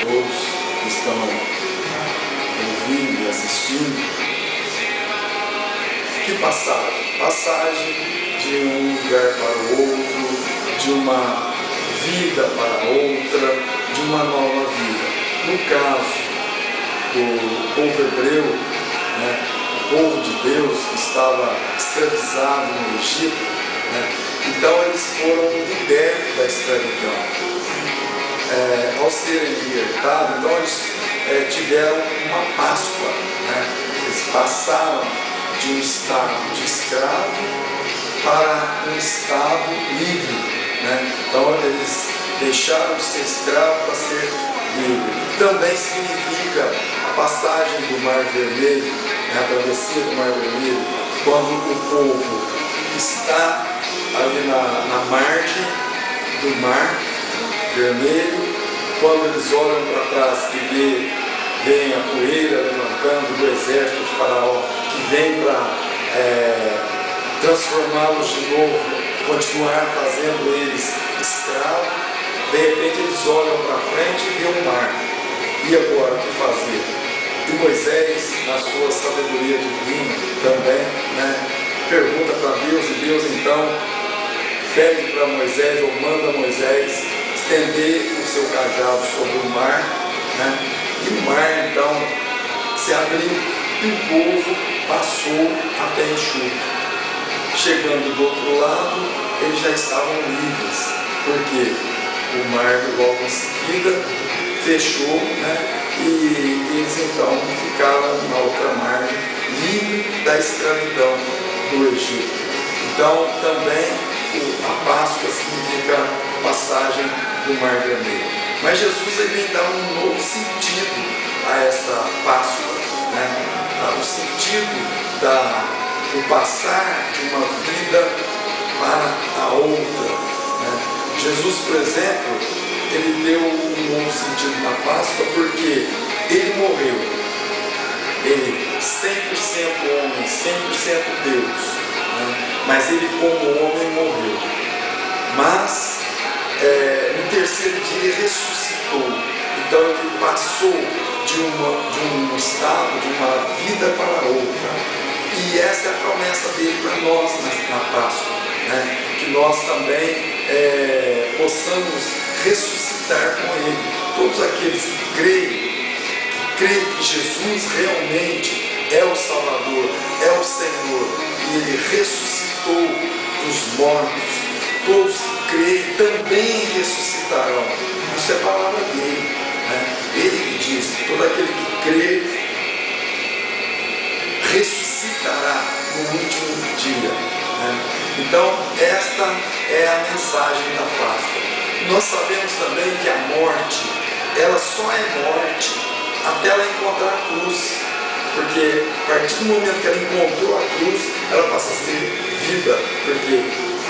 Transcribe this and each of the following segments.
todos que estão ouvindo e assistindo. Que passagem? Passagem de um lugar para o outro, de uma vida para outra, de uma nova vida. No caso do povo hebreu, o povo de Deus que estava escravizado no Egito, então eles foram libertos da escravidão. Ao serem libertados, então eles tiveram uma Páscoa, eles passaram de um estado de escravo para um estado livre, Então eles deixaram de ser escravos para ser livre. Também significa a passagem do Mar Vermelho, a travessia do Mar Vermelho, quando o povo está ali na margem do Mar Vermelho, quando eles olham para trás e veem a poeira levantando do exército de Faraó, que vem para transformá-los de novo, continuar fazendo eles escravos. De repente eles olham para frente e veem o mar. E agora o que fazer? E Moisés, na sua sabedoria divina também, pergunta para Deus, e Deus então pede para Moisés, ou manda Moisés estender o seu cajado sobre o mar, e o mar então se abriu e o povo passou a pé enxuto. Chegando do outro lado, eles já estavam livres, porque o mar logo em seguida fechou, e eles então ficaram na outra margem, livres da escravidão do Egito. Então também a Páscoa significa passagem do Mar Vermelho. Mas Jesus vem dar um novo sentido a essa Páscoa, o sentido do passar de uma vida para a outra. Jesus, por exemplo, ele deu um novo sentido na Páscoa porque ele morreu. Ele 100% homem, 100% Deus, mas ele como homem morreu. Mas no terceiro dia ele ressuscitou. Então ele passou de um estado, de uma vida para outra. E essa é a promessa dele para nós na Páscoa, que nós também possamos ressuscitar com ele. Todos aqueles que creem que Jesus realmente é o Salvador, é o Senhor, e ele ressuscitou dos mortos, todos que creem também ressuscitarão. Isso é a palavra dele, Ele que diz: todo aquele que crê ressuscitará no último dia. Então esta é a mensagem da Páscoa. Nós sabemos também que a morte, ela só é morte até ela encontrar a cruz, porque a partir do momento que ela encontrou a cruz, ela passa a ser vida, porque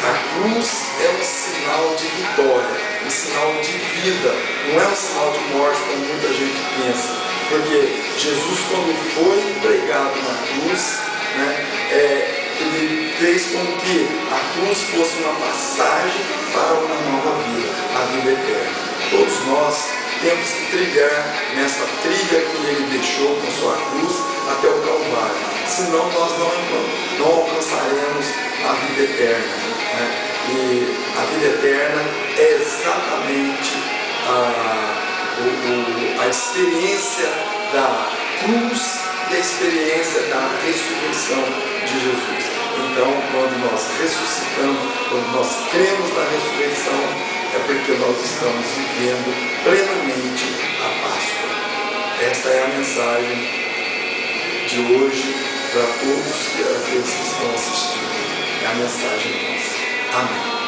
a cruz é um sinal de vitória, um sinal de vida, não é um sinal de morte como muita gente pensa, porque Jesus, quando foi pregado na cruz, ele fez com que a cruz fosse uma passagem para uma nova vida, a vida eterna. Todos nós temos que trilhar nessa trilha que ele deixou com sua cruz até o Calvário, senão nós não alcançaremos a vida eterna. E a vida eterna é exatamente a experiência da cruz e a experiência da ressurreição de Jesus. Então, quando nós ressuscitamos, quando nós cremos na ressurreição, é porque nós estamos vivendo plenamente a Páscoa. Esta é a mensagem de hoje para todos aqueles que estão assistindo. É a mensagem nossa. Amém.